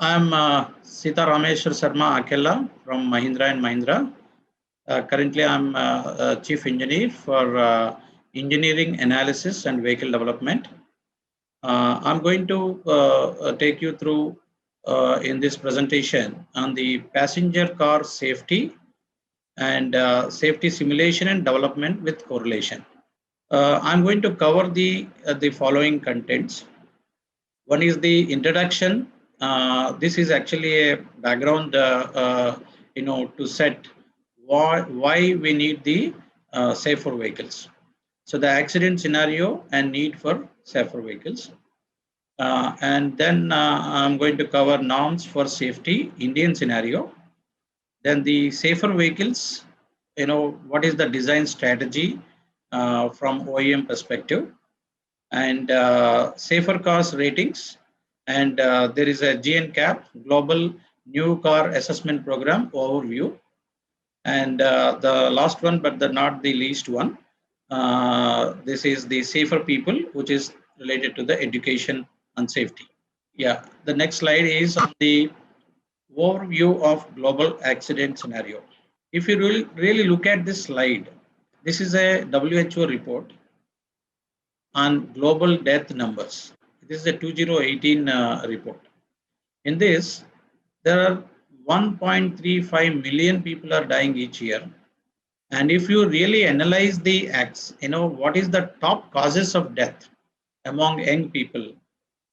I'm Sita Rameshwar Sharma Akella from Mahindra and Mahindra. Currently, I'm Chief Engineer for Engineering Analysis and Vehicle Development. I'm going to take you through in this presentation on the passenger car safety and safety simulation and development with correlation. I'm going to cover the following contents. One is the introduction. This is actually a background, to set why we need the safer vehicles. So the accident scenario and need for safer vehicles. And then I'm going to cover norms for safety, Indian scenario. Then the safer vehicles, what is the design strategy from OEM perspective, and safer cars ratings, and there is a GNCAP Global New Car Assessment Program overview, and the last one, but not the least one, this is the safer people, which is related to the education and safety. Yeah, the next slide is on the overview of global accident scenario. If you really look at this slide, this is a WHO report on global death numbers. This is a 2018 report. In this, there are 1.35 million people are dying each year. And if you really analyze the acts, what is the top causes of death among young people?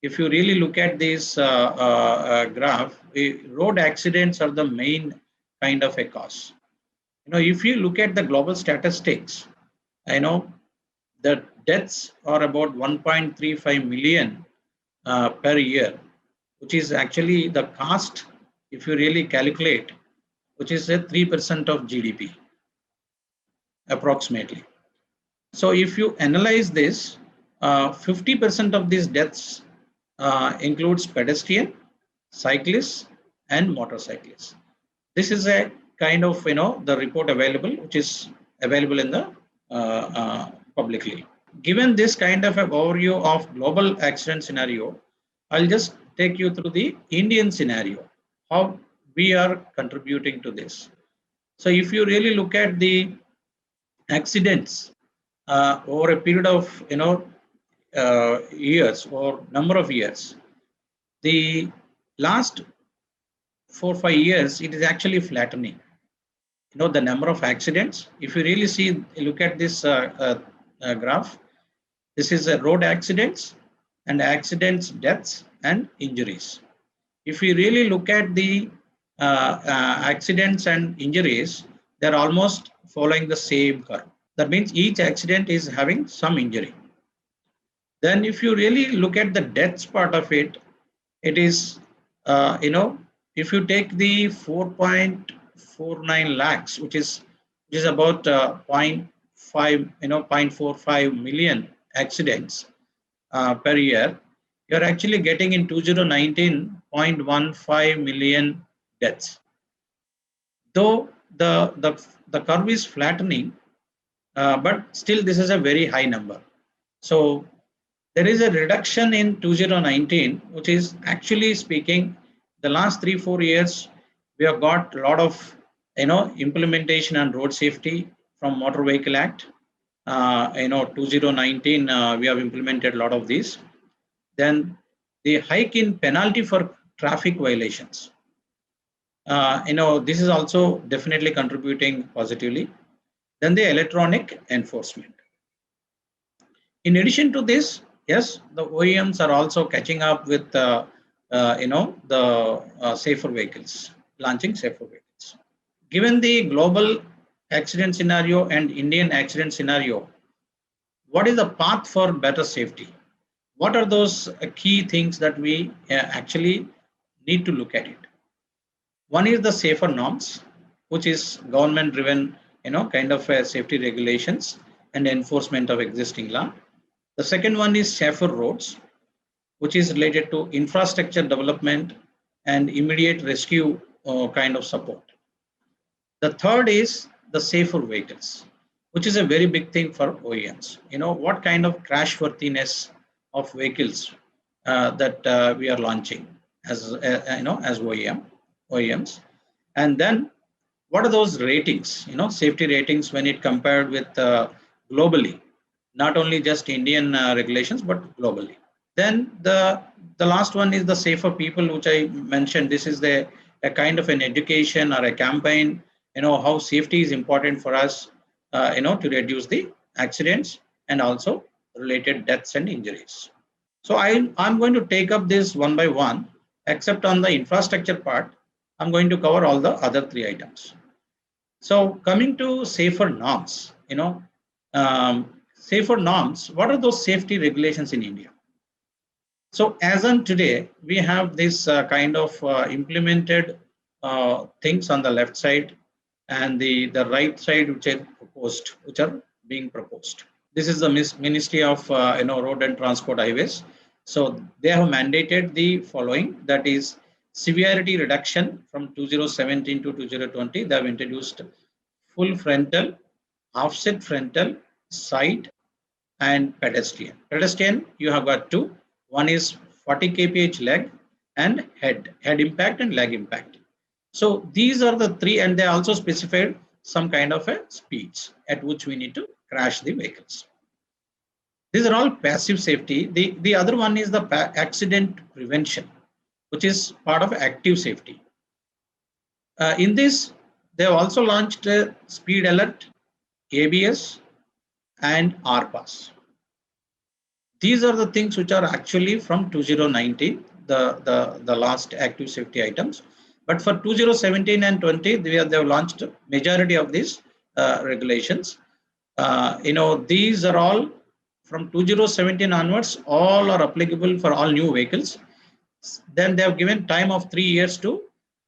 If you really look at this graph, road accidents are the main kind of a cause. If you look at the global statistics, the deaths are about 1.35 million per year, which is actually the cost, if you really calculate, which is a 3% of GDP, approximately. So if you analyze this, 50% of these deaths includes pedestrian, cyclists, and motorcyclists. This is a kind of, the report available, which is available in the publicly. Given this kind of an overview of global accident scenario, I'll just take you through the Indian scenario, how we are contributing to this. So if you really look at the accidents over a period of years or number of years, the last 4 or 5 years, it is actually flattening. The number of accidents, if you really look at this graph, this is road accidents and accidents, deaths, and injuries. If you really look at the accidents and injuries, they're almost following the same curve. That means each accident is having some injury. Then if you really look at the deaths part of it, it is, if you take the 4.49 lakhs, which is about 0.45 million accidents per year, you're actually getting in 2019 0.15 million deaths. Though the curve is flattening, but still this is a very high number. So there is a reduction in 2019, which is actually speaking, the last 3-4 years, we have got a lot of implementation on road safety from Motor Vehicle Act. 2019, we have implemented a lot of these. Then the hike in penalty for traffic violations. This is also definitely contributing positively. Then the electronic enforcement. In addition to this, yes, the OEMs are also catching up with the safer vehicles, launching safer vehicles. Given the global accident scenario and Indian accident scenario, what is the path for better safety? What are those key things that we actually need to look at it? One is the safer norms, which is government-driven, kind of safety regulations and enforcement of existing law. The second one is safer roads, which is related to infrastructure development and immediate rescue kind of support. The third is the safer vehicles, which is a very big thing for OEMs. What kind of crash worthiness of vehicles that we are launching. as as OEMs. And then what are those ratings, safety ratings when it compared with globally, not only just Indian regulations, but globally. Then the last one is the safer people, which I mentioned. This is a kind of an education or a campaign, how safety is important for us, to reduce the accidents and also related deaths and injuries. So I'm going to take up this one by one, except on the infrastructure part. I'm going to cover all the other three items. So coming to safer norms, safer norms, what are those safety regulations in India? So as on today, we have this kind of implemented things on the left side and the right side, which are being proposed. This is the Ministry of Road and Transport Highways. So they have mandated the following, that is severity reduction from 2017 to 2020. They have introduced full frontal, offset frontal, side, and pedestrian. Pedestrian, you have got two. One is 40 kph leg and head impact and leg impact. So these are the three, and they also specified some kind of a speeds at which we need to crash the vehicles. These are all passive safety. The other one is the accident prevention, which is part of active safety. In this, they have also launched speed alert, ABS, and RPAS. These are the things which are actually from 2019, the last active safety items. But for 2017 and 20, they have launched majority of these regulations. These are all from 2017 onwards, all are applicable for all new vehicles. Then they have given time of 3 years to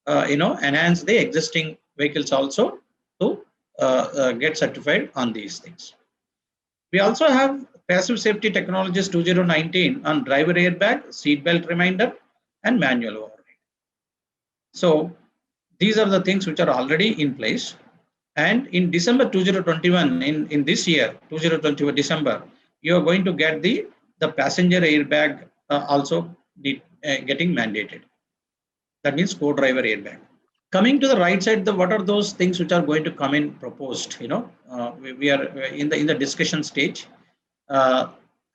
enhance the existing vehicles also to get certified on these things. We also have passive safety technologies 2019 on driver airbag, seatbelt reminder, and manual override. So these are the things which are already in place. And in December 2021, in this year, 2021 December, you are going to get the passenger airbag also getting mandated. That means co-driver airbag. Coming to the right side, what are those things which are going to come in proposed? We are in the discussion stage.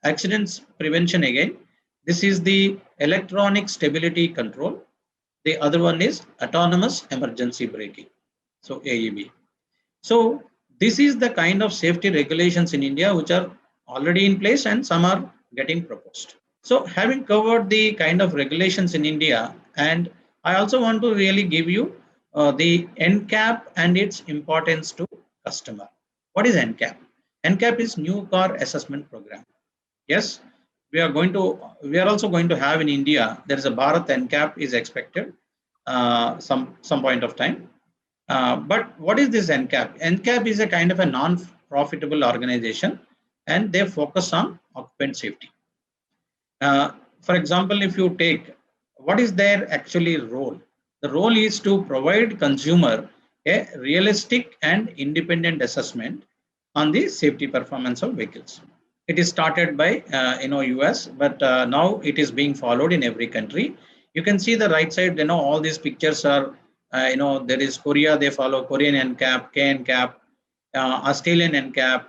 Accidents prevention again. This is the electronic stability control. The other one is autonomous emergency braking. So AEB. So this is the kind of safety regulations in India which are already in place and some are getting proposed. So having covered the kind of regulations in India, and I also want to really give you the NCAP and its importance to customer. What is NCAP? NCAP is New Car Assessment Program. Yes, we are also going to have in India. There is a Bharat NCAP is expected some point of time. But what is this NCAP? NCAP is a kind of a non-profitable organization, and they focus on occupant safety. For example, if you take, what is their actually role? The role is to provide consumer a realistic and independent assessment on the safety performance of vehicles. It is started by US, but now it is being followed in every country. You can see the right side. All these pictures are there is Korea. They follow Korean NCAP, KNCAP, Australian NCAP.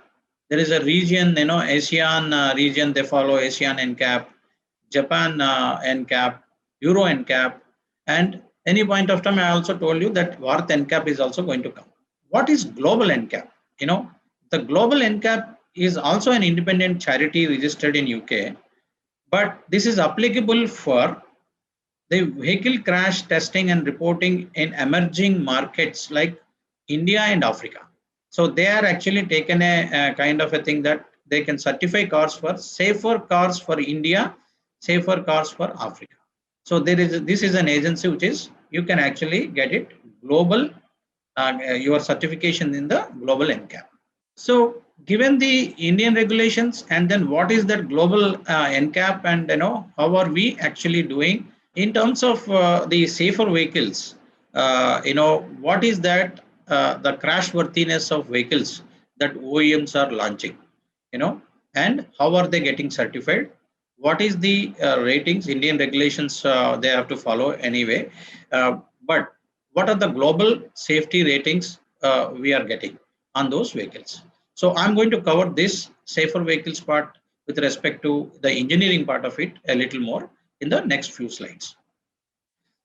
There is a region, ASEAN region. They follow ASEAN NCAP, Japan NCAP, Euro NCAP, and any point of time, I also told you that Bharat NCAP is also going to come. What is global NCAP? The global NCAP is also an independent charity registered in UK, but this is applicable for the vehicle crash testing and reporting in emerging markets like India and Africa. So they are actually taken a kind of a thing that they can certify cars for safer cars for India, safer cars for Africa. So this is an agency which is, you can actually get it global, your certification in the global NCAP. So given the Indian regulations, and then what is that global NCAP, and how are we actually doing in terms of the safer vehicles? What is that the crash worthiness of vehicles that OEMs are launching? And how are they getting certified? what is the ratings, Indian regulations they have to follow anyway, but what are the global safety ratings we are getting on those vehicles. So I'm going to cover this safer vehicles part with respect to the engineering part of it a little more in the next few slides.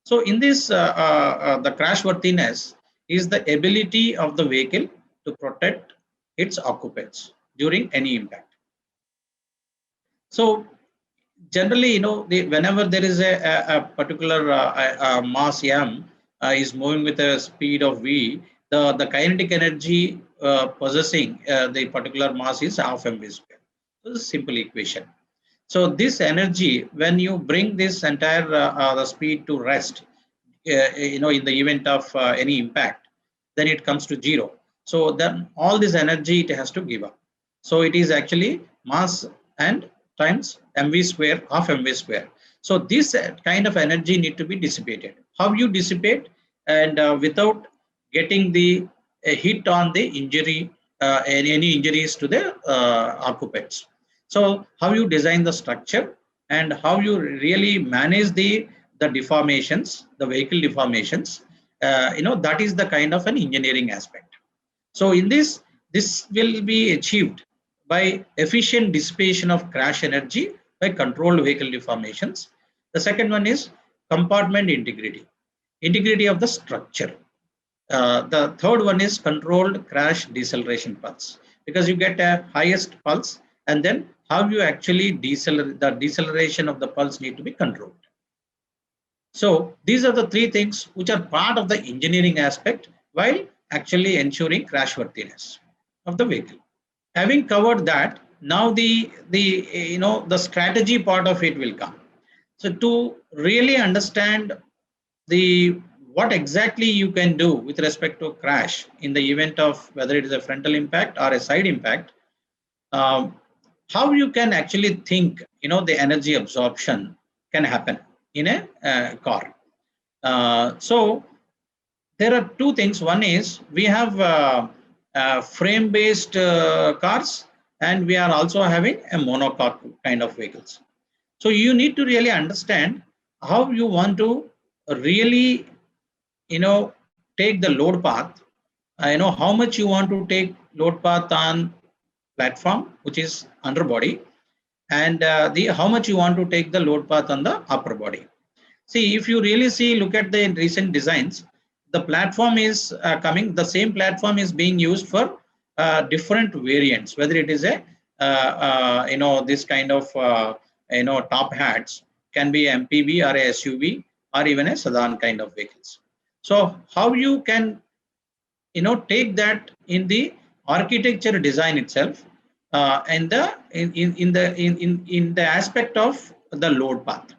So in this, the crash worthiness is the ability of the vehicle to protect its occupants during any impact. So generally, whenever there is a particular mass m is moving with a speed of v, the kinetic energy possessing the particular mass is half mv square. So this is a simple equation. So this energy, when you bring this entire the speed to rest, in the event of any impact, then it comes to zero. So then all this energy it has to give up. So it is actually mass and times mv square, half mv square. So this kind of energy need to be dissipated. How you dissipate, and without getting the hit on the injury, any injuries to the occupants. So how you design the structure and how you really manage the deformations, the vehicle deformations, that is the kind of an engineering aspect. So in this will be achieved by efficient dissipation of crash energy by controlled vehicle deformations. The second one is compartment integrity of the structure. The third one is controlled crash deceleration pulse, because you get a highest pulse, and then how you actually decelerate, the deceleration of the pulse need to be controlled. So these are the three things which are part of the engineering aspect while actually ensuring crash worthiness of the vehicle. Having covered that, now the strategy part of it will come. So to really understand what exactly you can do with respect to crash in the event of whether it is a frontal impact or a side impact, how you can actually think, the energy absorption can happen in a car. So there are two things. One is we have frame-based cars, and we are also having a monocoque kind of vehicles. So you need to really understand how you want to really, take the load path. How much you want to take load path on platform, which is underbody, and how much you want to take the load path on the upper body. See, if you really look at the recent designs, the platform is the same platform is being used for different variants, whether it is a, this kind of, top hats, can be MPV or a SUV or even a sedan kind of vehicles. So how you can, take that in the architecture design itself, and in the aspect of the load path.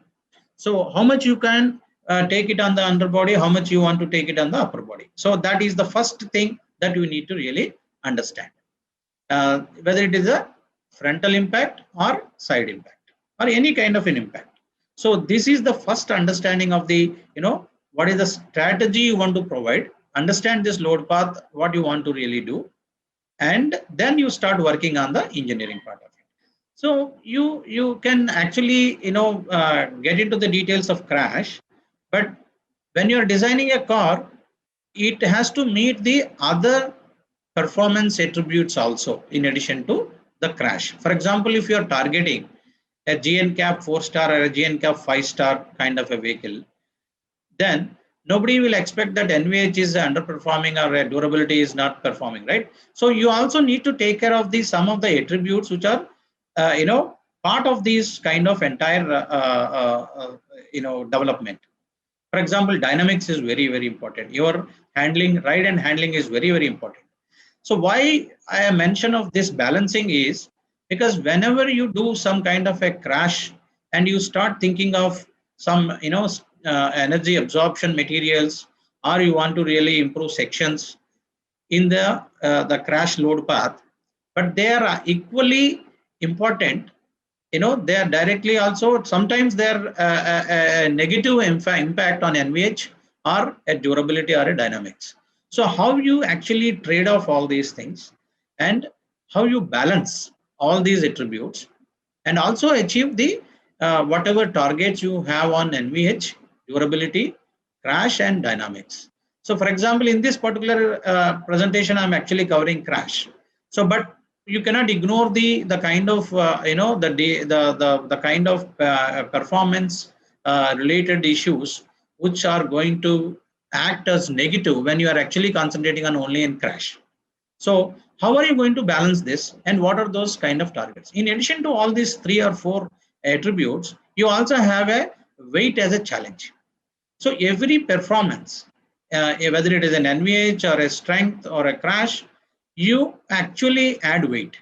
So how much you can take it on the underbody, how much you want to take it on the upper body. So that is the first thing that you need to really understand, whether it is a frontal impact or side impact or any kind of an impact. So this is the first understanding of the, what is the strategy you want to provide, understand this load path, what you want to really do, and then you start working on the engineering part of it. So you can actually, get into the details of crash, but when you're designing a car, it has to meet the other performance attributes also in addition to the crash. For example, if you're targeting a GNCAP 4-star or a GNCAP 5-star kind of a vehicle, then nobody will expect that NVH is underperforming or durability is not performing, right? So you also need to take care of some of the attributes which are, part of these kind of entire, development. For example, dynamics is very, very important. Your handling, ride and handling is very, very important. So why I mention of this balancing is because whenever you do some kind of a crash and you start thinking of some, energy absorption materials, or you want to really improve sections in the crash load path, but they are equally important. They are directly also, sometimes they're a negative impact on NVH or a durability or a dynamics. So how you actually trade off all these things and how you balance all these attributes and also achieve the whatever targets you have on NVH, durability, crash, and dynamics. So for example, in this particular presentation, I'm actually covering crash. So, but you cannot ignore the kind of the kind of performance related issues which are going to act as negative when you are actually concentrating on only in crash. So how are you going to balance this, and what are those kind of targets? In addition to all these 3 or 4 attributes, you also have a weight as a challenge. So every performance, whether it is an NVH or a strength or a crash, you actually add weight.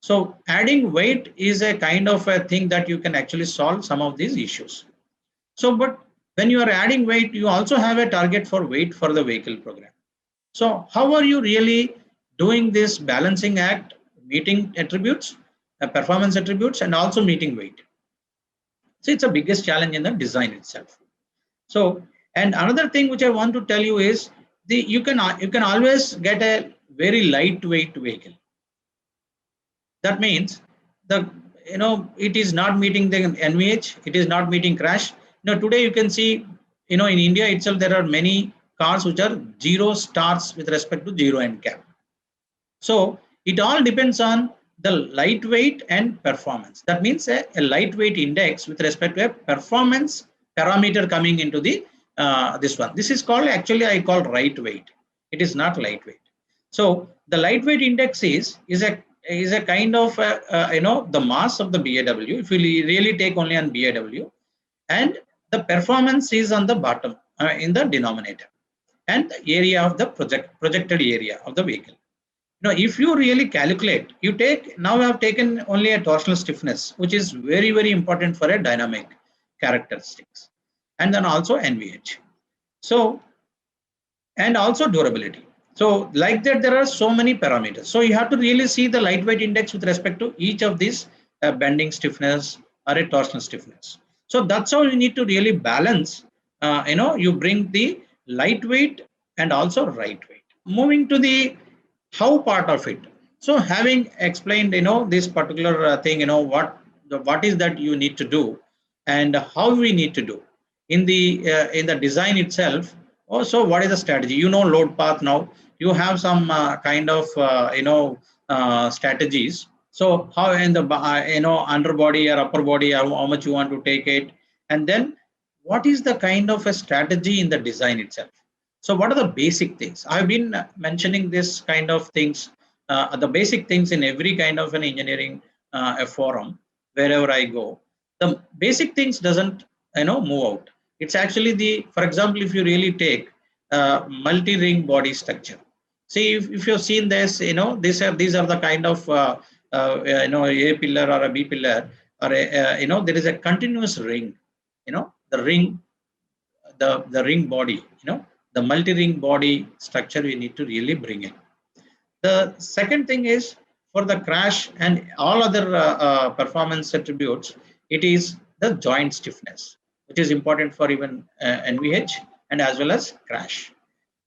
So adding weight is a kind of a thing that you can actually solve some of these issues. So, but when you are adding weight, you also have a target for weight for the vehicle program. So how are you really doing this balancing act, meeting attributes, performance attributes, and also meeting weight? So it's the biggest challenge in the design itself. So, and another thing which I want to tell you is you can always get a very lightweight vehicle. That means it is not meeting the NVH, it is not meeting crash. Today you can see in India itself there are many cars which are 0 stars with respect to 0 NCAP. So it all depends on the lightweight and performance. That means a lightweight index with respect to a performance parameter coming into the this one. This is called, actually I call right weight. It is not lightweight. So the lightweight index is a kind of the mass of the BAW. If you really take only on BAW, and the performance is on the bottom in the denominator, and the area of the projected area of the vehicle. If you really calculate, now I have taken only a torsional stiffness, which is very, very important for a dynamic characteristics, and then also NVH. So, and also durability. So like that, there are so many parameters. So you have to really see the lightweight index with respect to each of these bending stiffness or a torsional stiffness. So that's how you need to really balance. You bring the lightweight and also right weight. Moving to the how part of it. So having explained, this particular thing, what is that you need to do, and how we need to do in the design itself. Also, what is the strategy? Load path now. You have some kind of strategies. So how in the underbody or upper body, how much you want to take it, and then what is the kind of a strategy in the design itself. So what are the basic things? I've been mentioning this kind of things, the basic things in every kind of an engineering a forum wherever I go. The basic things doesn't move out. It's actually for example, if you really take multi-ring body structure. See, if you've seen this, these are the kind of A pillar or a B pillar, or there is a continuous ring. The ring, the ring body. The multi-ring body structure we need to really bring in. The second thing is, for the crash and all other performance attributes, it is the joint stiffness, which is important for even NVH and as well as crash.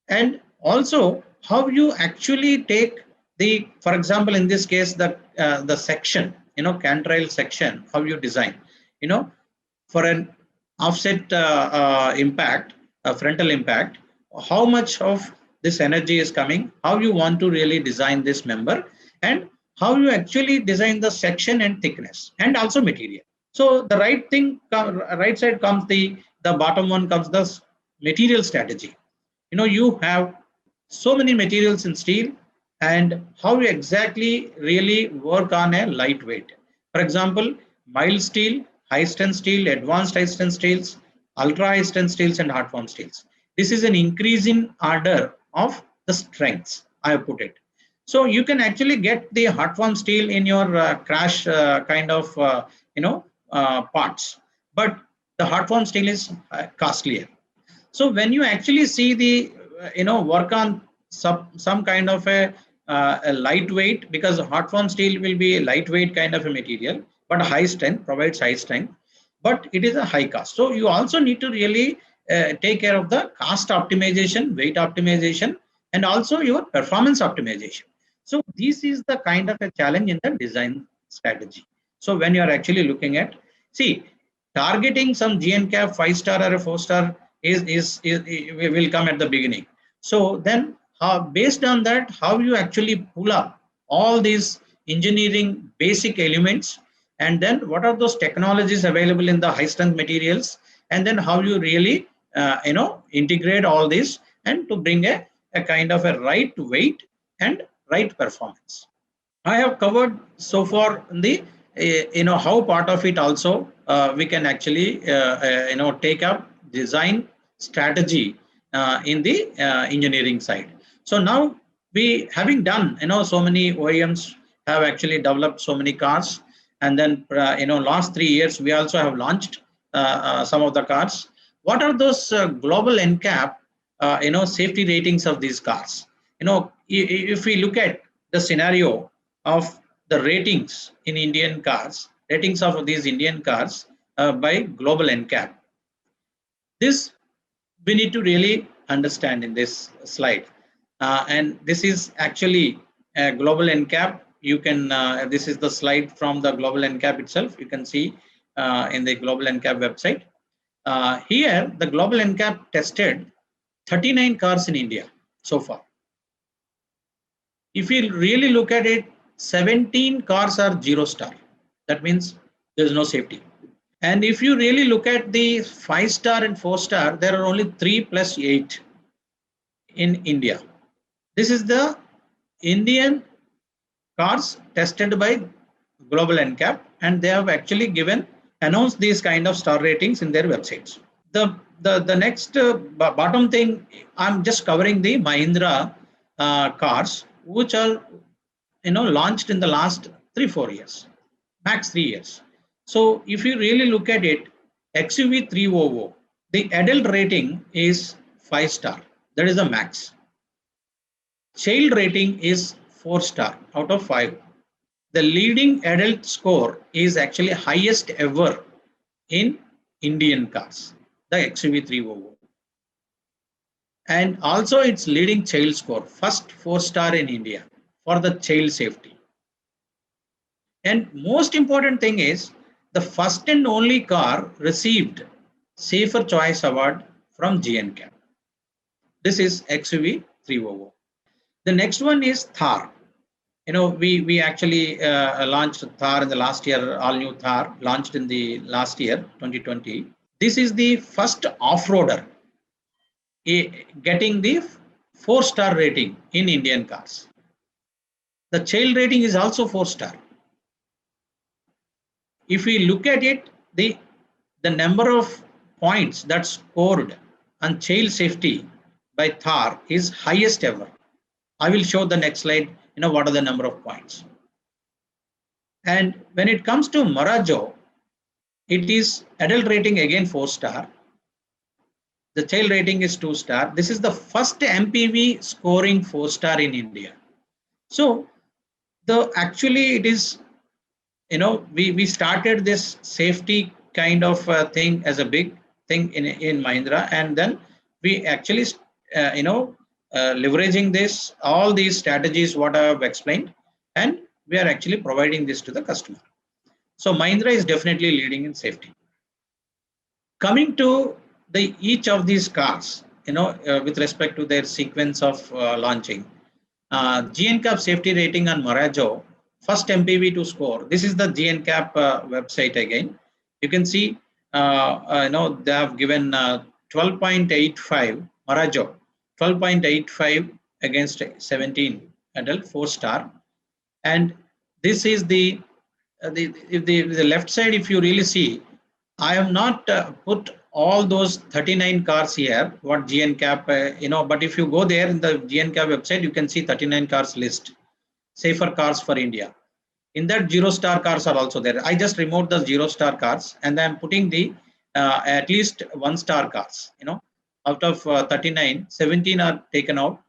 And also how you actually take for example, in this case, the section, cantrail section, how you design, for an offset impact, a frontal impact, how much of this energy is coming, how you want to really design this member, and how you actually design the section and thickness, and also material. So the right side comes the bottom one comes the material strategy. You have so many materials in steel, and how you exactly really work on a lightweight. For example, mild steel, high strength steel, advanced high strength steels, ultra high strength steels, and hard form steels. This is an increasing order of the strengths, I have put it. So you can actually get the hard form steel in your crash kind of parts, but the hard form steel is costlier. So when you actually see the work on some kind of a lightweight, because hard form steel will be a lightweight kind of a material, but high strength, provides high strength, but it is a high cost. So you also need to really take care of the cost optimization, weight optimization, and also your performance optimization. So this is the kind of a challenge in the design strategy. So when you are actually looking at, see, targeting some GNCAP 5-star or a 4-star will come at the beginning. So then based on that, how you actually pull up all these engineering basic elements, and then what are those technologies available in the high strength materials, and then how you really integrate all this and to bring a kind of a right weight and right performance. I have covered so far the how part of it also we can actually take up design strategy in the engineering side. So now we having done so many OEMs have actually developed so many cars, and then last 3 years we also have launched some of the cars. What are those global NCAP safety ratings of these cars? If we look at the scenario of the ratings in Indian cars, ratings of these Indian cars by global NCAP. This we need to really understand in this slide. And this is actually a global NCAP. You can, this is the slide from the global NCAP itself. You can see in the global NCAP website. Here, the global NCAP tested 39 cars in India so far. If you really look at it, 17 cars are 0-star. That means there's no safety. And if you really look at the 5-star and 4-star, there are only 3 plus 8 in India. This is the Indian cars tested by global NCAP, and they have actually announced these kind of star ratings in their websites. The next bottom thing, I'm just covering the Mahindra cars, which are launched in the last 3-4 years, max 3 years. So if you really look at it, XUV 300, the adult rating is 5-star. That is the max. Child rating is 4-star out of 5. The leading adult score is actually highest ever in Indian cars, the XUV 300. And also its leading child score, first 4-star in India for the child safety. And most important thing is the first and only car received Safer Choice Award from GNCAP. This is XUV 300. The next one is Thar. We actually launched Thar in the last year, all new Thar launched in the last year, 2020. This is the first off-roader getting the 4-star rating in Indian cars. The child rating is also 4-star. If we look at it, the number of points that scored on child safety by Thar is highest ever. I will show the next slide, what are the number of points. And when it comes to Marajo, it is adult rating again 4-star. The child rating is 2-star. This is the first MPV scoring 4-star in India. So actually it is, we started this safety kind of thing as a big thing in Mahindra, and then we actually, leveraging this, all these strategies, what I have explained, and we are actually providing this to the customer. So Mahindra is definitely leading in safety. Coming to each of these cars, with respect to their sequence of launching, GNCAP safety rating on Marajo, first MPV to score. This is the GNCAP website again. You can see, they have given 12.85 Marajo, 12.85 against 17 adult 4-star. And this is the left side. If you really see, I have not put all those 39 cars here, what GNCAP, but if you go there in the GNCAP website, you can see 39 cars list, safer cars for India. In that 0-star cars are also there. I just removed the 0-star cars, and I'm putting the at least 1-star cars, out of 39, 17 are taken out.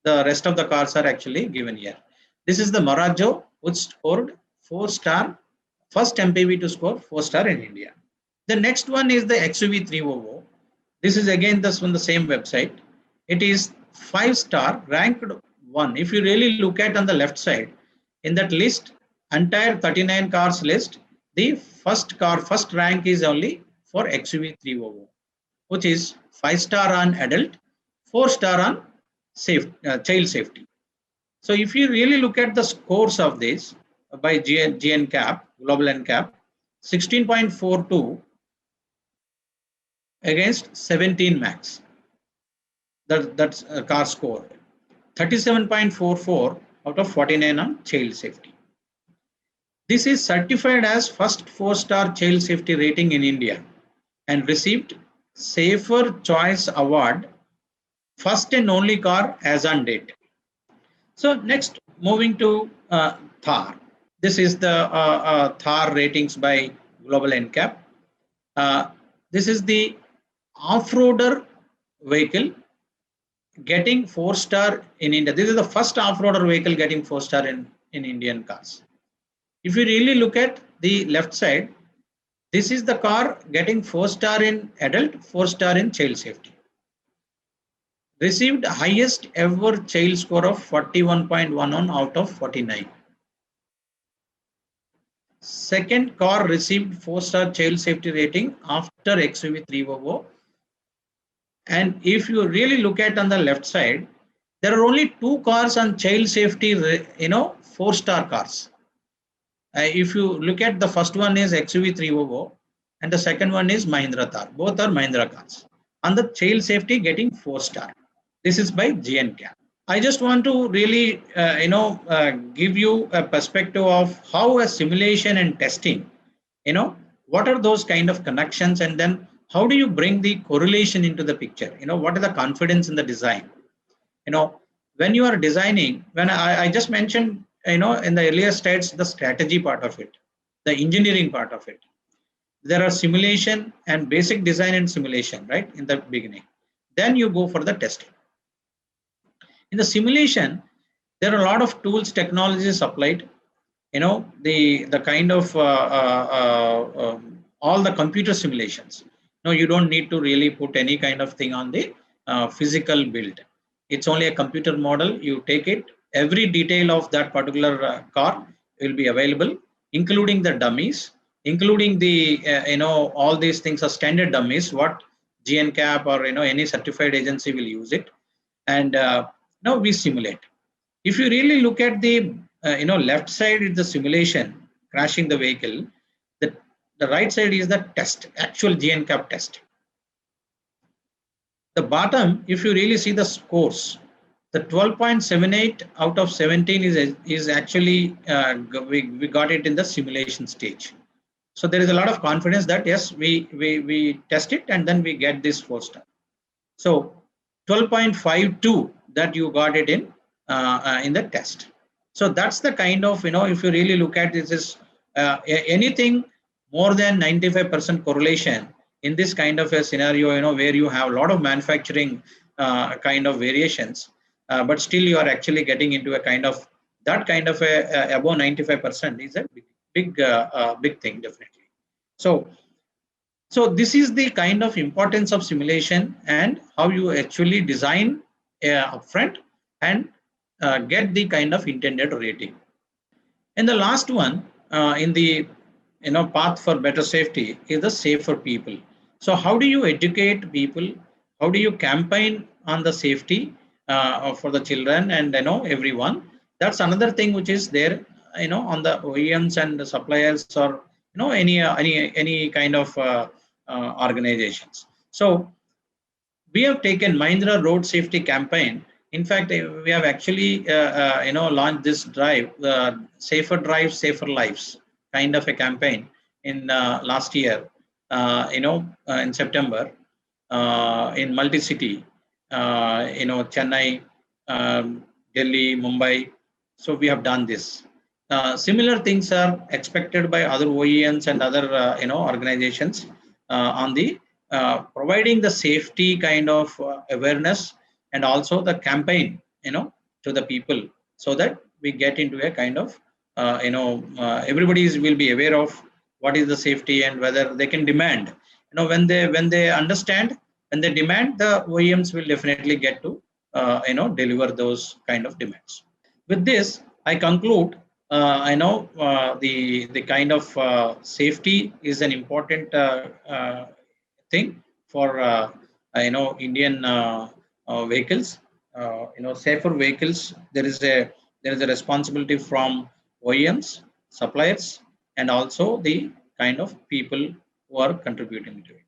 The rest of the cars are actually given here. This is the Marajo, which scored 4-star, first MPV to score 4-star in India. The next one is the XUV 300. This is again from the same website. It is 5-star, ranked 1. If you really look at on the left side, in that list, entire 39 cars list, the first rank is only for XUV300, which is 5-star on adult, 4-star on child safety. So if you really look at the scores of this by GNCAP, Global NCAP, 16.42 against 17 max. That's a car score. 37.44 out of 49 on child safety. This is certified as first 4-star child safety rating in India and received Safer Choice Award, first and only car as on date. So next, moving to Thar. This is the Thar ratings by Global NCAP. This is the off-roader vehicle getting 4-star in India. This is the first off-roader vehicle getting 4-star in Indian cars. If you really look at the left side, this is the car getting 4-star in adult, 4-star in child safety. Received highest ever child score of 41.11 out of 49. Second car received 4-star child safety rating after XUV300. And if you really look at on the left side, there are only 2 cars on child safety, 4-star cars. If you look at the first one is XUV300 and the second one is Mahindra Thar. Both are Mahindra cars. On the child safety getting 4-star. This is by GNCAP. I just want to really, give you a perspective of how a simulation and testing, what are those kind of connections, and then how do you bring the correlation into the picture? What is the confidence in the design? When you are designing, when I just mentioned, in the earlier slides, the strategy part of it, the engineering part of it. There are simulation and basic design and simulation, right, in the beginning. Then you go for the testing. In the simulation, there are a lot of tools, technologies applied. The kind of all the computer simulations. No, you don't need to really put any kind of thing on the physical build. It's only a computer model. You take it. Every detail of that particular car will be available, including the dummies, including the all these things are standard dummies. What GNCAP or any certified agency will use it, and now we simulate. If you really look at the left side is the simulation crashing the vehicle, the right side is the test, actual GNCAP test. The bottom, if you really see the scores, the 12.78 out of 17 is actually we got it in the simulation stage. So there is a lot of confidence that yes, we test it and then we get this 4-star. So 12.52 that you got it in the test. So that's the kind of, if you really look at this is anything more than 95% correlation in this kind of a scenario, where you have a lot of manufacturing kind of variations, but still you are actually getting into a kind of that kind of a above 95% is a big thing, definitely. So this is the kind of importance of simulation and how you actually design upfront and get the kind of intended rating. And the last one in the path for better safety is the safer people. So how do you educate people? How do you campaign on the safety for the children and everyone? That's another thing which is there on the OEMs and the suppliers or any kind of organizations. So we have taken Mahindra Road Safety Campaign. In fact, we have actually launched this drive, Safer Drives, Safer Lives kind of a campaign in last year, in September, in multi-city, Chennai, Delhi, Mumbai. So we have done this. Similar things are expected by other OEMs and other organizations on the providing the safety kind of awareness and also the campaign to the people, so that we get into a kind of everybody will be aware of what is the safety and whether they can demand. When they understand, when they demand, the OEMs will definitely get to deliver those kind of demands. With this, I conclude. The kind of safety is an important thing for Indian vehicles. Safer vehicles. There is a responsibility from OEMs, suppliers, and also the kind of people who are contributing to it.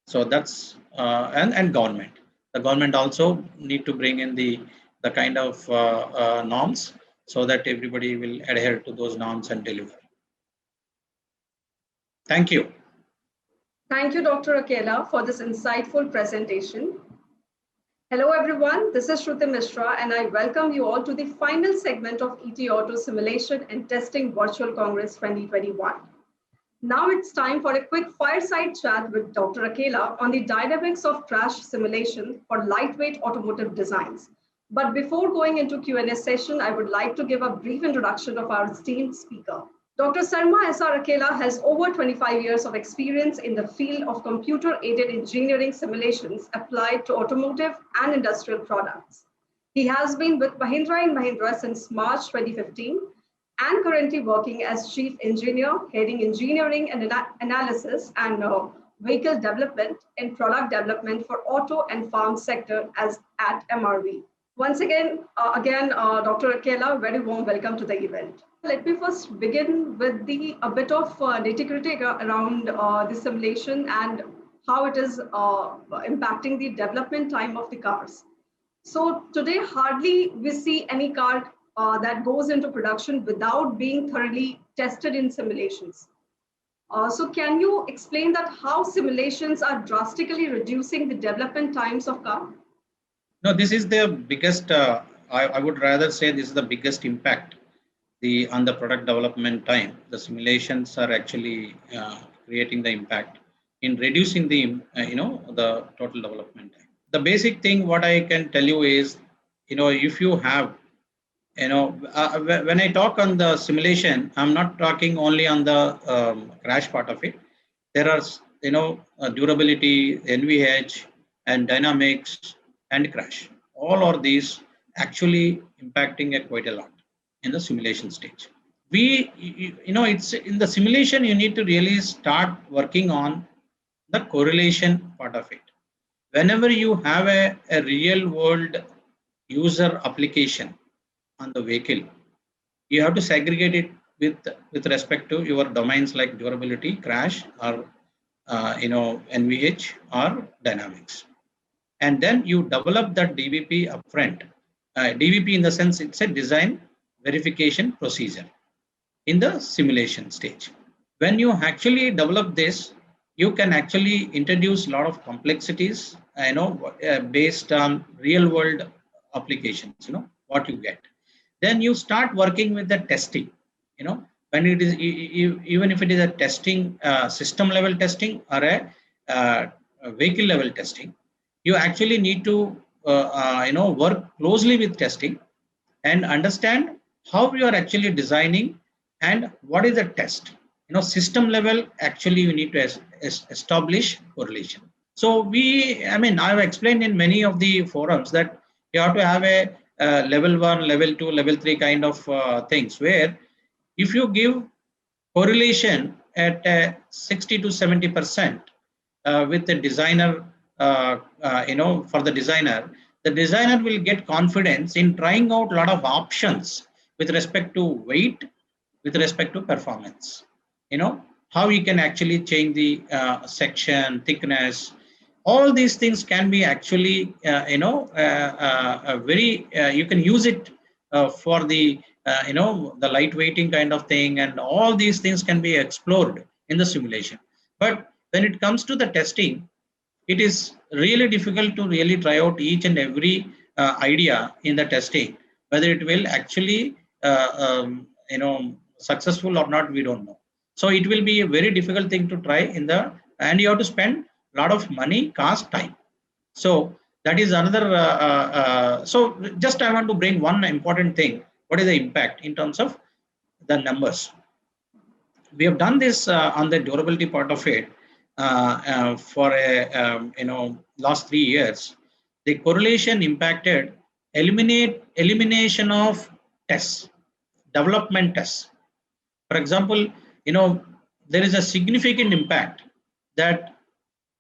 So that's and government. The government also need to bring in the kind of norms so that everybody will adhere to those norms and deliver. Thank you. Thank you, Dr. Akela, for this insightful presentation. Hello, everyone. This is Shruti Mishra, and I welcome you all to the final segment of ET Auto Simulation and Testing Virtual Congress 2021. Now it's time for a quick fireside chat with Dr. Akela on the dynamics of crash simulation for lightweight automotive designs. But before going into Q&A session, I would like to give a brief introduction of our esteemed speaker. Dr. Sarma S.R. Akela has over 25 years of experience in the field of computer-aided engineering simulations applied to automotive and industrial products. He has been with Mahindra & Mahindra since March 2015 and currently working as Chief Engineer, heading engineering and analysis and vehicle development and product development for auto and farm sector at MRV. Once again, Dr. Akela, very warm welcome to the event. Let me first begin with a bit of nitty-gritty around the simulation and how it is impacting the development time of the cars. So today, hardly we see any car that goes into production without being thoroughly tested in simulations. So can you explain that how simulations are drastically reducing the development times of car? No, this is the biggest, I would rather say this is the biggest impact on the product development time. The simulations are actually creating the impact in reducing the the total development time. The basic thing what I can tell you is, if you have, when I talk on the simulation, I'm not talking only on the crash part of it. There are durability, NVH, and dynamics and crash. All of these actually impacting quite a lot in the simulation stage. It's in the simulation, you need to really start working on the correlation part of it. Whenever you have a real world user application on the vehicle, you have to segregate it with respect to your domains like durability, crash, or NVH or dynamics. And then you develop that DVP upfront. DVP in the sense it's a design verification procedure in the simulation stage. When you actually develop this, you can actually introduce a lot of complexities, based on real world applications, what you get. Then you start working with the testing, when it is, even if it is a testing, system level testing or a vehicle level testing, you actually need to, work closely with testing and understand how you are actually designing and what is the test. System level, actually you need to establish correlation. So I've explained in many of the forums that you have to have a level 1, level 2, level 3 kind of things, where if you give correlation at 60 to 70% with the designer, for the designer will get confidence in trying out a lot of options with respect to weight, with respect to performance. How you can actually change the section, thickness. All these things can be actually, you can use it for the, the lightweighting kind of thing, and all these things can be explored in the simulation. But when it comes to the testing, it is really difficult to really try out each and every idea in the testing. Whether it will actually, successful or not, we don't know. So it will be a very difficult thing to try and you have to spend a lot of money, cost, time. So that is another. So just I want to bring one important thing. What is the impact in terms of the numbers? We have done this on the durability part of it for last 3 years. The correlation impacted elimination of tests, development tests. For example, there is a significant impact that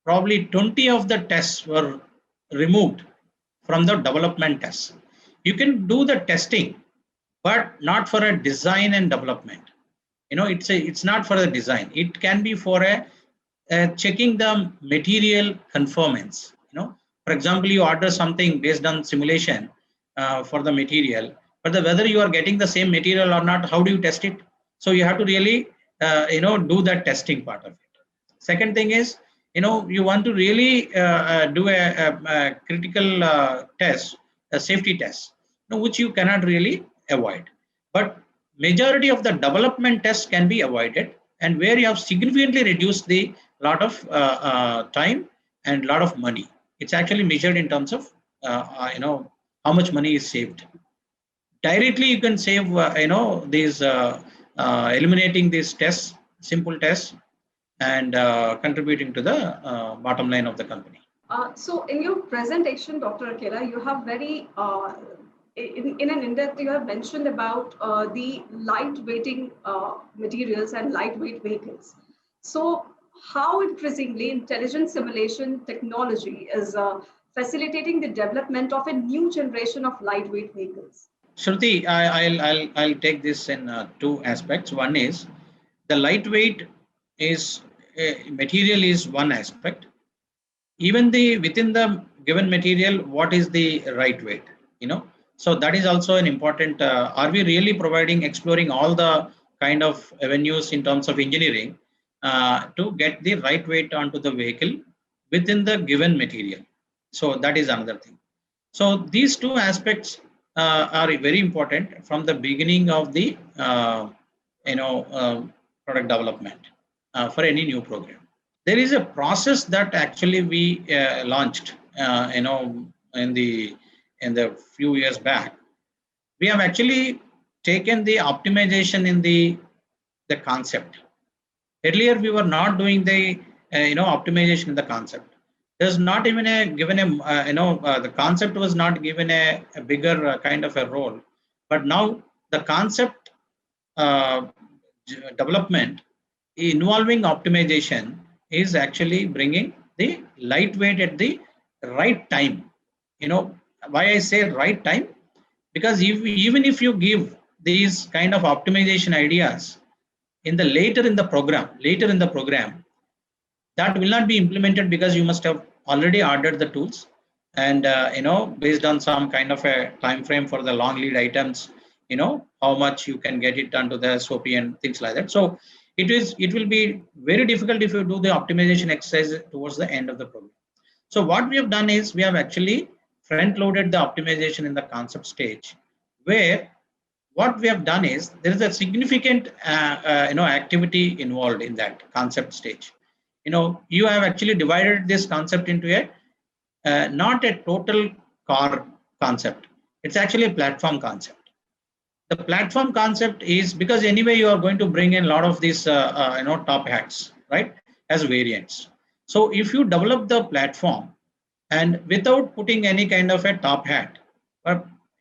probably 20 of the tests were removed from the development tests. You can do the testing, but not for a design and development. It's not for the design. It can be for a checking the material conformance. For example, you order something based on simulation for the material, but whether you are getting the same material or not, how do you test it? So you have to really do that testing part of it. Second thing is, you want to really do a critical test, a safety test, which you cannot really avoid. But majority of the development tests can be avoided, and where you have significantly reduced the lot of time and lot of money. It's actually measured in terms of how much money is saved. Directly, you can save these eliminating these tests, simple tests, and contributing to the bottom line of the company. So in your presentation, Dr. Akela, you have very in an in-depth, you have mentioned about the lightweighting materials and lightweight vehicles. So how increasingly intelligent simulation technology is facilitating the development of a new generation of lightweight vehicles? Shruti, I'll take this in two aspects. One is the lightweight is material is one aspect. Even within the given material, what is the right weight? So that is also an important. Are we really exploring all the kind of avenues in terms of engineering to get the right weight onto the vehicle within the given material? So that is another thing. So these two aspects are very important from the beginning of the product development for any new program. There is a process that actually we launched, in the few years back. We have actually taken the optimization in the concept. Earlier, we were not doing the optimization in the concept. There's not even the concept was not given a bigger kind of a role. But now the concept development involving optimization is actually bringing the lightweight at the right time. Why I say right time? Because even if you give these kind of optimization ideas later in the program, that will not be implemented because you must have already ordered the tools and based on some kind of a time frame for the long lead items, how much you can get it onto the SOP and things like that. So it will be very difficult if you do the optimization exercise towards the end of the program. So what we have done is we have actually front loaded the optimization in the concept stage, where what we have done is there is a significant activity involved in that concept stage. You have actually divided this concept into not a total car concept. It's actually a platform concept. The platform concept is because anyway you are going to bring in a lot of these top hats, right, as variants. So if you develop the platform and without putting any kind of a top hat,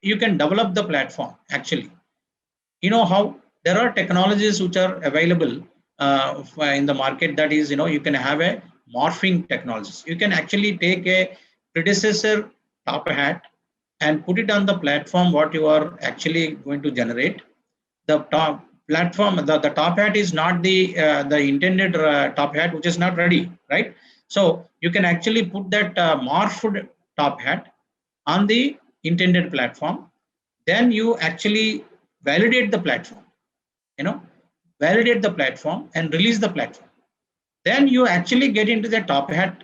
you can develop the platform actually. How there are technologies which are available in the market, that is, you can have a morphing technologies. You can actually take a predecessor top hat and put it on the platform what you are actually going to generate. The top platform, the top hat is not the intended top hat, which is not ready, right? So you can actually put that morphed top hat on the intended platform. Then you actually validate the platform, validate the platform and release the platform. Then you actually get into the top hat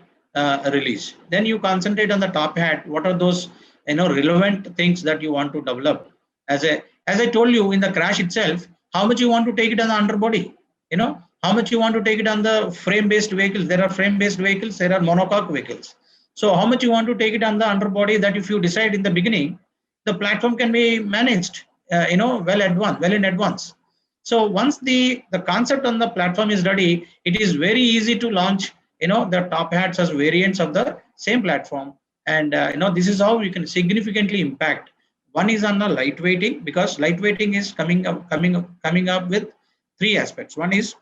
release. Then you concentrate on the top hat. What are those relevant things that you want to develop? As I told you in the crash itself, how much you want to take it on the underbody, how much you want to take it on the frame-based vehicles. There are frame-based vehicles, there are monocoque vehicles. So how much you want to take it on the underbody, that if you decide in the beginning, the platform can be managed well in advance. So once the concept on the platform is ready, it is very easy to launch the top hats as variants of the same platform. And this is how you can significantly impact. One is on the lightweighting, because lightweighting is coming up with three aspects. One is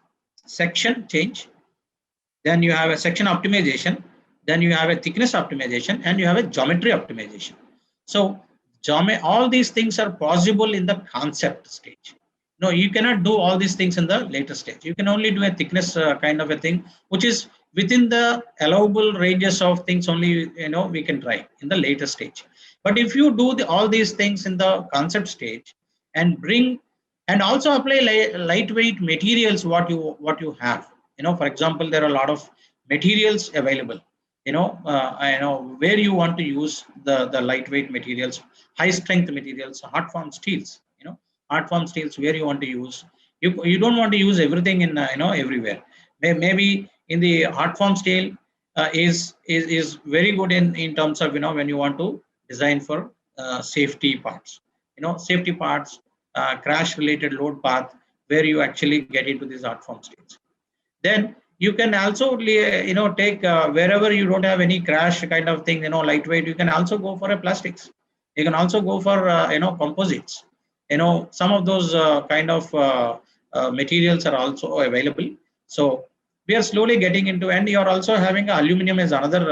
section change, then you have a section optimization, then you have a thickness optimization, and you have a geometry optimization. So all these things are possible in the concept stage. No, you cannot do all these things in the later stage. You can only do a thickness kind of a thing, which is within the allowable ranges of things only, we can try in the later stage. But if you do all these things in the concept stage and also apply lightweight materials, what you have, for example, there are a lot of materials available, where you want to use the lightweight materials, high strength materials, hard form steels, hard form steels, where you want to use. You don't want to use everything in everywhere. Maybe in the hard form steel is very good in terms of when you want to design for safety parts, safety parts, crash related load path, where you actually get into these hard form steels. Then you can also take wherever you don't have any crash kind of thing, lightweight, you can also go for a plastics. You can also go for composites. Some of those kind of materials are also available. So we are slowly getting into, and you are also having aluminum as another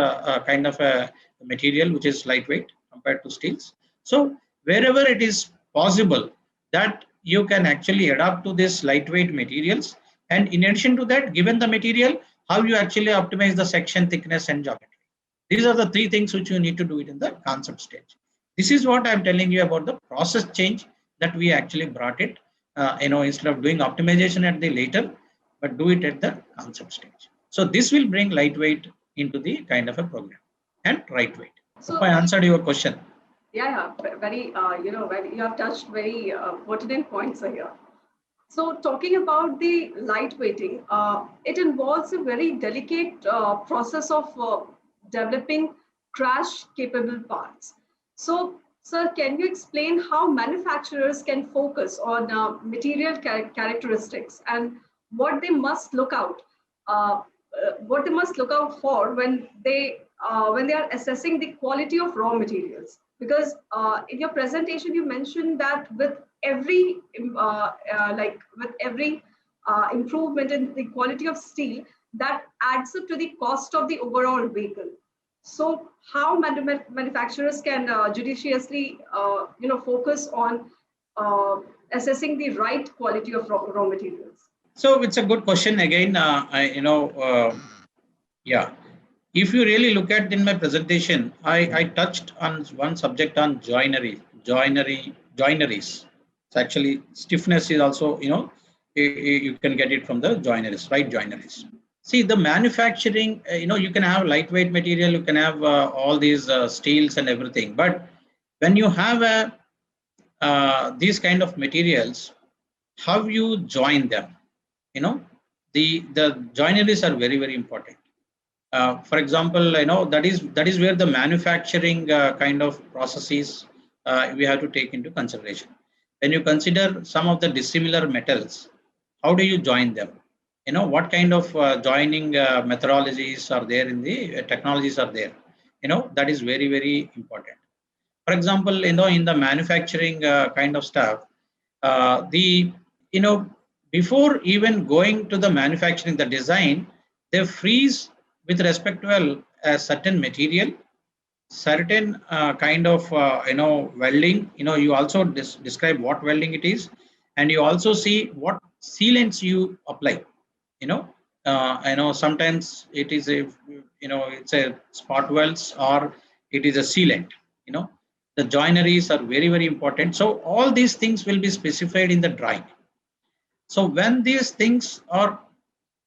kind of a material which is lightweight compared to steels. So wherever it is possible that you can actually adapt to this lightweight materials, and in addition to that, given the material, how you actually optimize the section thickness and geometry. These are the three things which you need to do it in the concept stage. This is what I'm telling you about the process change that we actually brought it, instead of doing optimization at the later, but do it at the concept stage. So this will bring lightweight into the kind of a program and lightweight. So I answered your question. Yeah, very, you have touched very pertinent points here. So talking about the lightweighting, it involves a very delicate process of developing crash-capable parts. So, sir, can you explain how manufacturers can focus on material characteristics and what they must look out, for when they are assessing the quality of raw materials? Because in your presentation, you mentioned that with every improvement in the quality of steel, that adds up to the cost of the overall vehicle. So how manufacturers can judiciously focus on assessing the right quality of raw materials? So it's a good question again. Yeah. If you really look at in my presentation, I touched on one subject on joineries. So actually stiffness is also, you can get it from the joineries, right? Joineries. See, the manufacturing, you can have lightweight material, you can have all these steels and everything. But when you have these kind of materials, how you join them, the joineries are very, very important. For example, that is where the manufacturing kind of processes we have to take into consideration. When you consider some of the dissimilar metals, how do you join them? What kind of joining methodologies are there in the technologies are there? That is very, very important. For example, in the manufacturing kind of stuff, before even going to the manufacturing, the design, they freeze with respect to a certain material, certain kind of welding. You also describe what welding it is, and you also see what sealants you apply. Sometimes it is it's a spot welds or it is a sealant. The joineries are very, very important. So all these things will be specified in the drawing. So when these things are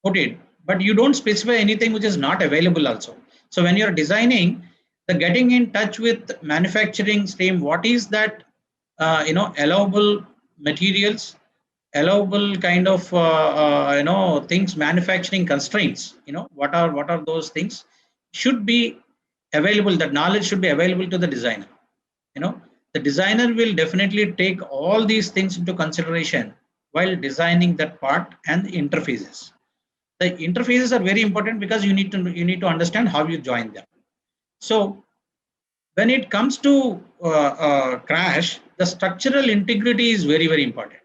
put in, but you don't specify anything which is not available also. So when you're designing, the getting in touch with manufacturing stream, what is that, allowable materials, allowable kind of, things, manufacturing constraints, what are those things should be available. That knowledge should be available to the designer. The designer will definitely take all these things into consideration while designing that part and the interfaces. The interfaces are very important because you need to understand how you join them. So when it comes to crash, the structural integrity is very, very important.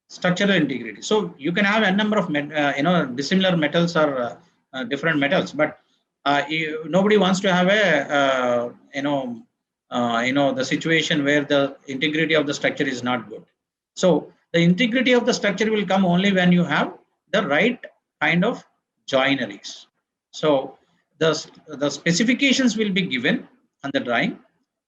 Structural integrity. So you can have a number of dissimilar metals or different metals, but nobody wants to have a the situation where the integrity of the structure is not good. So the integrity of the structure will come only when you have the right kind of joineries. So the specifications will be given on the drawing.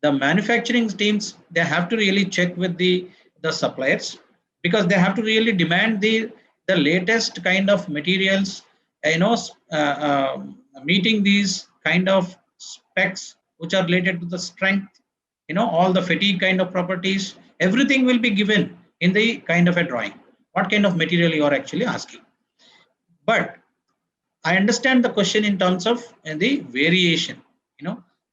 The manufacturing teams, they have to really check with the suppliers, because they have to really demand the latest kind of materials, meeting these kind of specs which are related to the strength, all the fatigue kind of properties, everything will be given in the kind of a drawing, what kind of material you are actually asking. But I understand the question in terms of the variation.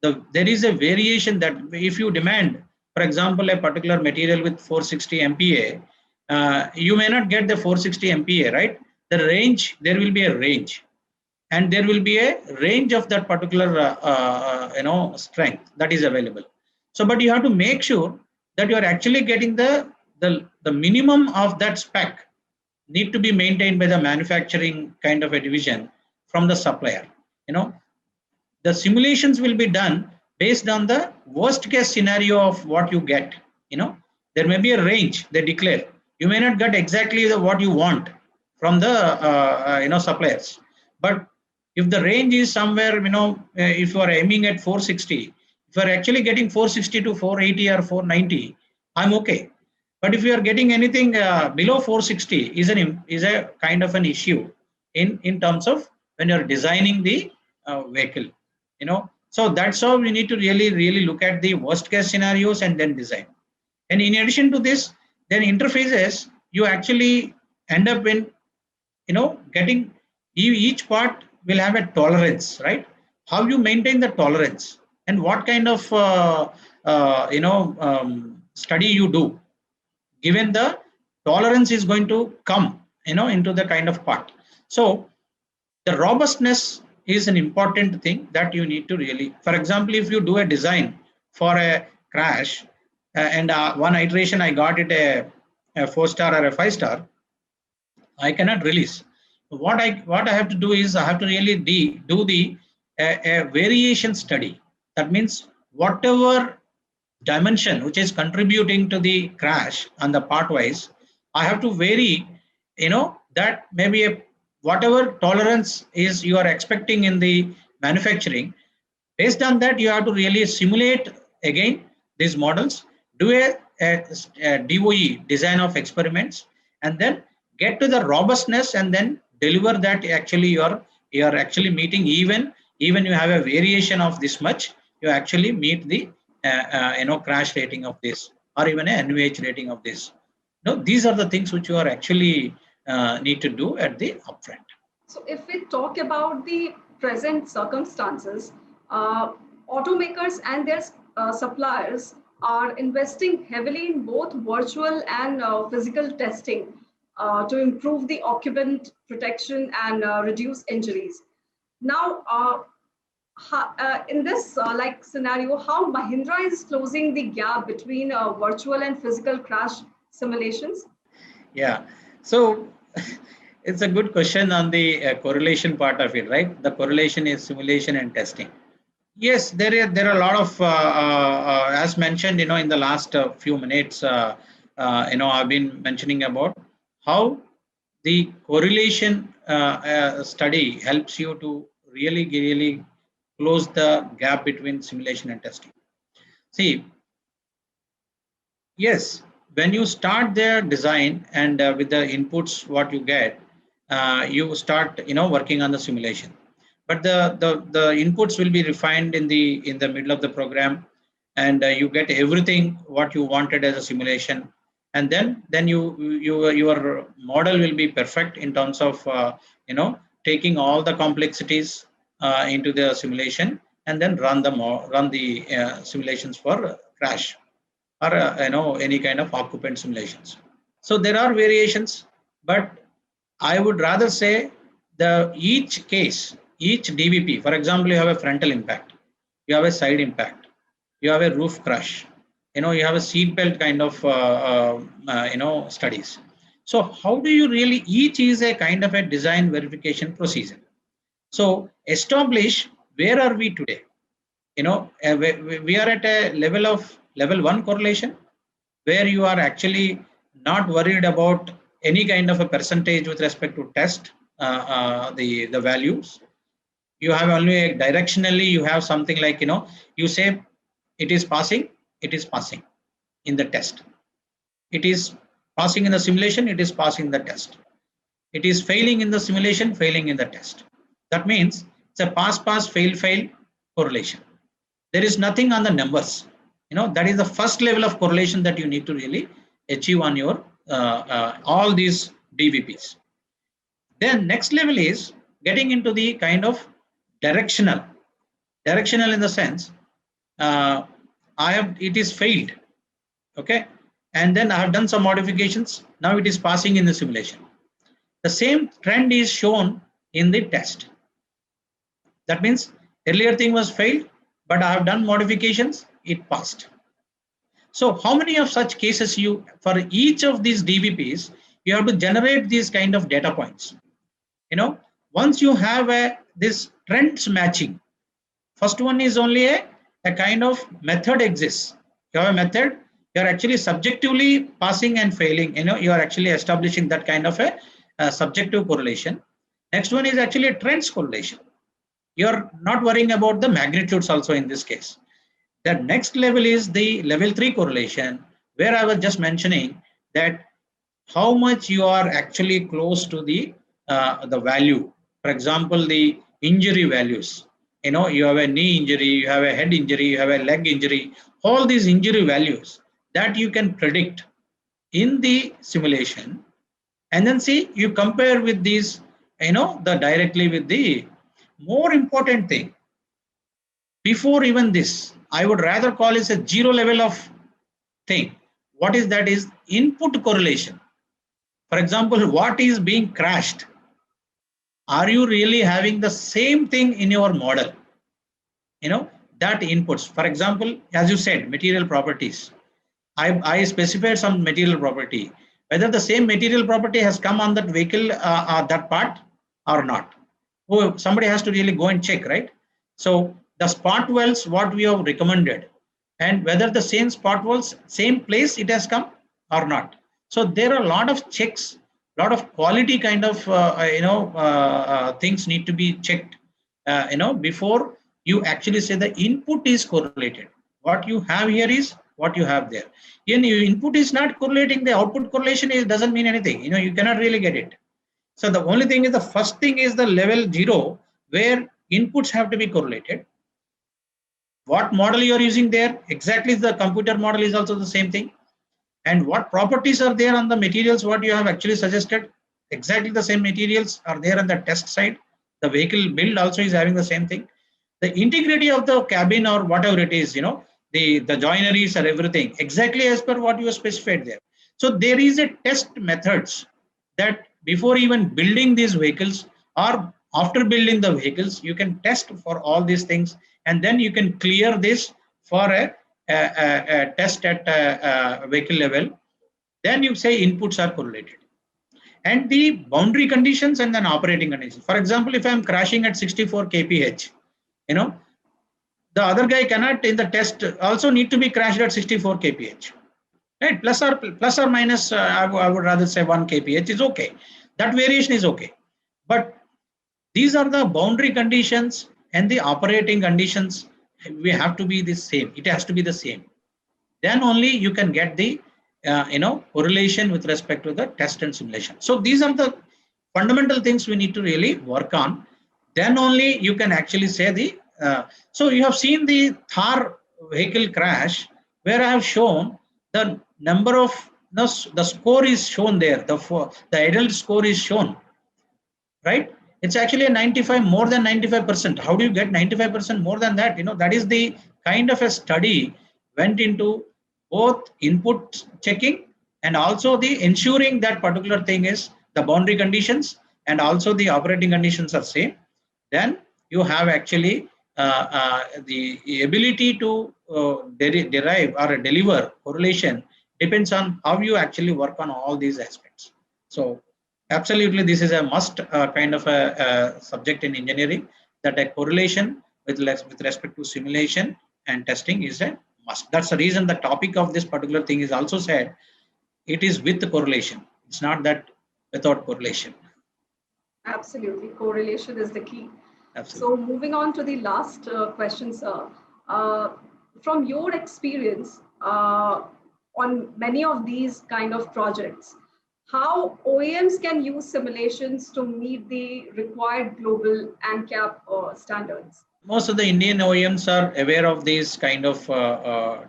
There is a variation that if you demand, for example, a particular material with 460 MPa, you may not get the 460 MPa, right? The range, there will be a range, and there will be a range of that particular strength that is available. So, but you have to make sure that you are actually getting the minimum of that spec need to be maintained by the manufacturing kind of a division from the supplier. The simulations will be done based on the worst case scenario of what you get. There may be a range they declare. You may not get exactly what you want from the suppliers, but if the range is somewhere, if you are aiming at 460, if you are actually getting 460 to 480 or 490, I'm okay. But if you are getting anything below 460, is a kind of an issue in terms of when you are designing the vehicle. So that's how we need to really look at the worst case scenarios and then design. And in addition to this, then interfaces, you actually end up in getting each part will have a tolerance, right? How you maintain the tolerance and what kind of study you do, given the tolerance is going to come into the kind of part. So the robustness is an important thing that you need to really, for example, if you do a design for a crash and one iteration I got it a 4-star or a 5-star, I cannot release. What I have to do is I have to really do the a variation study. That means whatever dimension which is contributing to the crash on the part wise, I have to vary, that maybe whatever tolerance is you are expecting in the manufacturing. Based on that, you have to really simulate again these models, do a DOE, design of experiments, and then get to the robustness and then deliver that actually you are actually meeting, even you have a variation of this much, you actually meet the crash rating of this or even a NVH rating of this. These are the things which you are actually need to do at the upfront. So if we talk about the present circumstances, automakers and their suppliers are investing heavily in both virtual and physical testing to improve the occupant protection and reduce injuries. Now, in this scenario, how Mahindra is closing the gap between virtual and physical crash simulations? Yeah, so it's a good question on the correlation part of it, right? The correlation is simulation and testing. Yes, there are a lot of, as mentioned, in the last few minutes, I've been mentioning about how the correlation study helps you to really close the gap between simulation and testing. See, yes, when you start the design and with the inputs what you get, you start working on the simulation. But the inputs will be refined in the middle of the program, and you get everything what you wanted as a simulation, and then your model will be perfect in terms of taking all the complexities into the simulation, and then run the simulations for crash or any kind of occupant simulations. So there are variations, but I would rather say each case, each DVP, for example, you have a frontal impact, you have a side impact, you have a roof crash, you have a seat belt kind of studies. So how do you each is a kind of a design verification procedure. So establish where are we today? We are at a level 1 correlation, where you are actually not worried about any kind of a percentage with respect to test the values. You have only directionally, you have something like, you say it is passing in the test. It is passing in the simulation, it is passing the test. It is failing in the simulation, failing in the test. That means it's a pass, fail correlation. There is nothing on the numbers. That is the first level of correlation that you need to really achieve on your all these DVPs. Then next level is getting into the kind of directional in the sense, it is failed, okay, and then I have done some modifications. Now it is passing in the simulation. The same trend is shown in the test. That means earlier thing was failed, but I have done modifications, it passed. So how many of such cases for each of these DVPs, you have to generate these kind of data points. Once you have this trends matching, first one is only a kind of method exists. You have a method, you are actually subjectively passing and failing. You are actually establishing that kind of a subjective correlation. Next one is actually a trends correlation. You're not worrying about the magnitudes also in this case. The next level is the level 3 correlation, where I was just mentioning that how much you are actually close to the value. For example, the injury values. You have a knee injury, you have a head injury, you have a leg injury. All these injury values that you can predict in the simulation, and then see, you compare with these, directly with the more important thing. Before even this, I would rather call it a 0 level of thing. What is that? Is input correlation. For example, what is being crashed? Are you really having the same thing in your model? That inputs. For example, as you said, material properties. I specified some material property. Whether the same material property has come on that vehicle, that part or not. Somebody has to really go and check, right? So the spot welds, what we have recommended, and whether the same spot welds, same place it has come or not. So there are a lot of checks, a lot of quality kind of things need to be checked, before you actually say the input is correlated. What you have here is what you have there. When your input is not correlating, the output correlation doesn't mean anything. You cannot really get it. So the only thing is, the first thing is the level 0, where inputs have to be correlated. What model you are using there, exactly the computer model is also the same thing. And what properties are there on the materials, what you have actually suggested, exactly the same materials are there on the test side. The vehicle build also is having the same thing. The integrity of the cabin or whatever it is, the joineries or everything, exactly as per what you have specified there. So there is a test methods that before even building these vehicles or after building the vehicles, you can test for all these things, and then you can clear this for a test at vehicle level. Then you say inputs are correlated. And the boundary conditions and then operating conditions. For example, if I'm crashing at 64 kph, the other guy cannot in the test also need to be crashed at 64 kph. Right? Plus or minus, I would rather say 1 kph is okay. That variation is okay. But these are the boundary conditions and the operating conditions. We have to be the same. It has to be the same. Then only you can get the correlation with respect to the test and simulation. So these are the fundamental things we need to really work on. Then only you can actually say the. So you have seen the Thar vehicle crash, where I have shown the number of the score is shown there. The adult score is shown, right? It's actually a 95, more than 95%. How do you get 95% more than that? That is the kind of a study went into both input checking and also the ensuring that particular thing is the boundary conditions and also the operating conditions are same. Then you have actually the ability to derive or deliver correlation depends on how you actually work on all these aspects. So absolutely, this is a must kind of a subject in engineering, that a correlation with respect to simulation and testing is a must. That's the reason the topic of this particular thing is also said it is with correlation. It's not that without correlation. Absolutely, correlation is the key. Absolutely. So moving on to the last question, sir. From your experience on many of these kind of projects, how OEMs can use simulations to meet the required global ANCAP standards? Most of the Indian OEMs are aware of these kind of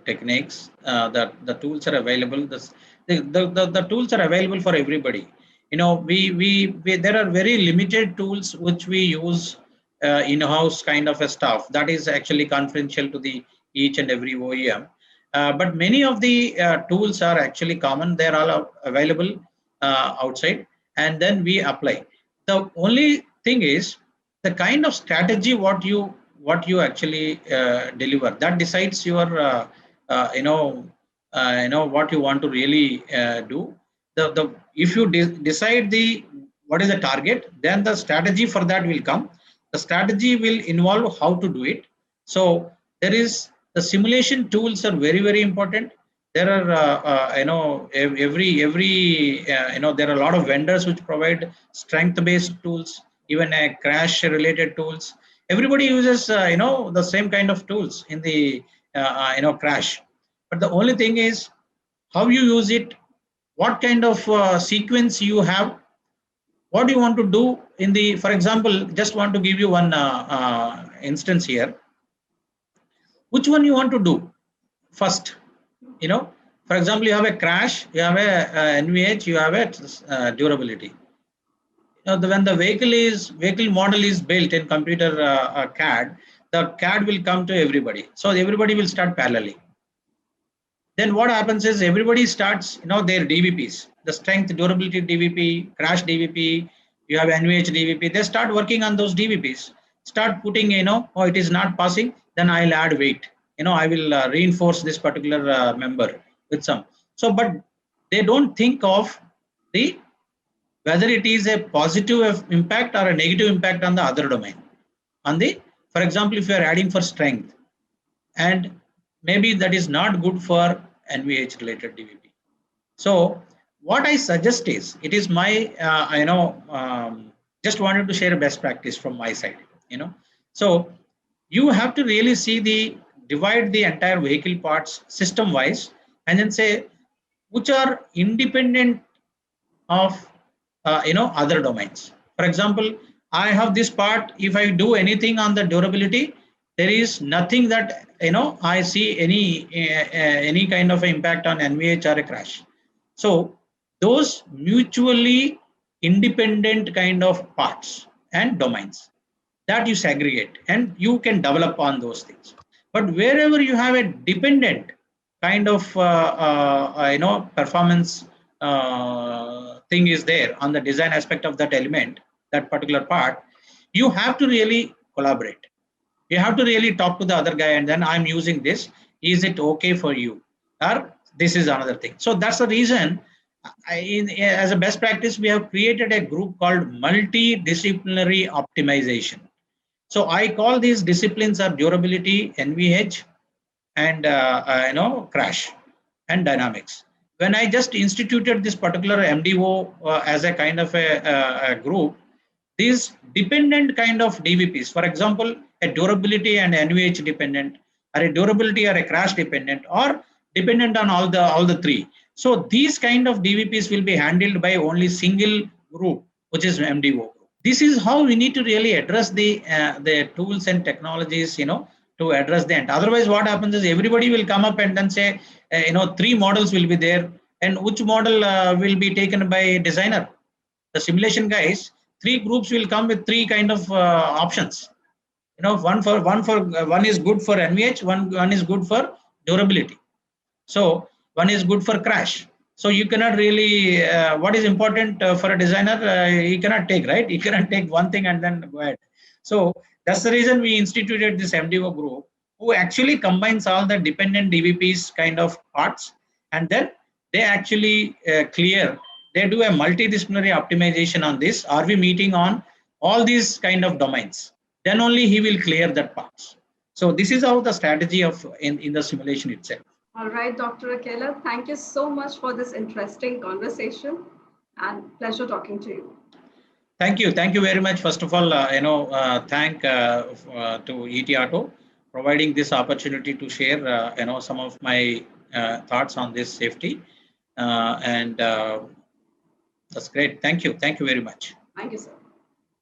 techniques. That the tools are available. The tools are available for everybody. We there are very limited tools which we use in-house kind of a stuff that is actually confidential to the each and every OEM. But many of the tools are actually common. They are all available outside, and then we apply. The only thing is the kind of strategy what you actually deliver, that decides your what you want to really do. The if you decide what is the target, then the strategy for that will come. The strategy will involve how to do it. So there is the simulation tools are very, very important. There are there are a lot of vendors which provide strength based tools, even a crash related tools. Everybody uses the same kind of tools in the crash, but the only thing is how you use it, what kind of sequence you have, what do you want to do in the, for example, just want to give you one instance here. Which one you want to do first? For example, you have a crash, you have a NVH, you have a durability. When the vehicle model is built in computer CAD, the CAD will come to everybody. So everybody will start parallelly. Then what happens is everybody starts, their DVPs, the strength, durability DVP, crash DVP, you have NVH DVP. They start working on those DVPs, start putting, oh, it is not passing, then I'll add weight. I will reinforce this particular member with some. So, but they don't think of whether it is a positive impact or a negative impact on the other domain. For example, if you are adding for strength, and maybe that is not good for NVH related DVP. So what I suggest is, it is my, just wanted to share a best practice from my side, So you have to really divide the entire vehicle parts system wise, and then say which are independent of other domains. For example, I have this part. If I do anything on the durability, there is nothing that I see any kind of impact on NVH or a crash. So those mutually independent kind of parts and domains that you segregate, and you can develop on those things. But wherever you have a dependent kind of performance thing is there on the design aspect of that element, that particular part, you have to really collaborate. You have to really talk to the other guy, and then I'm using this. Is it okay for you? Or this is another thing. So that's the reason, as a best practice, we have created a group called multidisciplinary optimization. So I call these disciplines are durability, NVH, and crash and dynamics. When I just instituted this particular MDO as a kind of a group, these dependent kind of DVPs, for example, a durability and NVH dependent, or a durability or a crash dependent, or dependent on all the three. So these kind of DVPs will be handled by only single group, which is MDO. This is how we need to really address the tools and technologies, to address the end. Otherwise, what happens is everybody will come up and then say, 3 models will be there, and which model will be taken by designer? The simulation guys, 3 groups will come with 3 kind of options. One is good for NVH, one is good for durability. So one is good for crash. So you cannot really, what is important for a designer, he cannot take, right? He cannot take one thing and then go ahead. So that's the reason we instituted this MDO group, who actually combines all the dependent DVPs kind of parts, and then they actually they do a multidisciplinary optimization on this. Are we meeting on all these kind of domains? then only he will clear that parts. So this is how the strategy of in the simulation itself. All right, Dr. Akela, thank you so much for this interesting conversation and pleasure talking to you. Thank you very much. First of all, thank to ET Auto providing this opportunity to share some of my thoughts on this safety, and that's great. Thank you very much. Thank you, sir.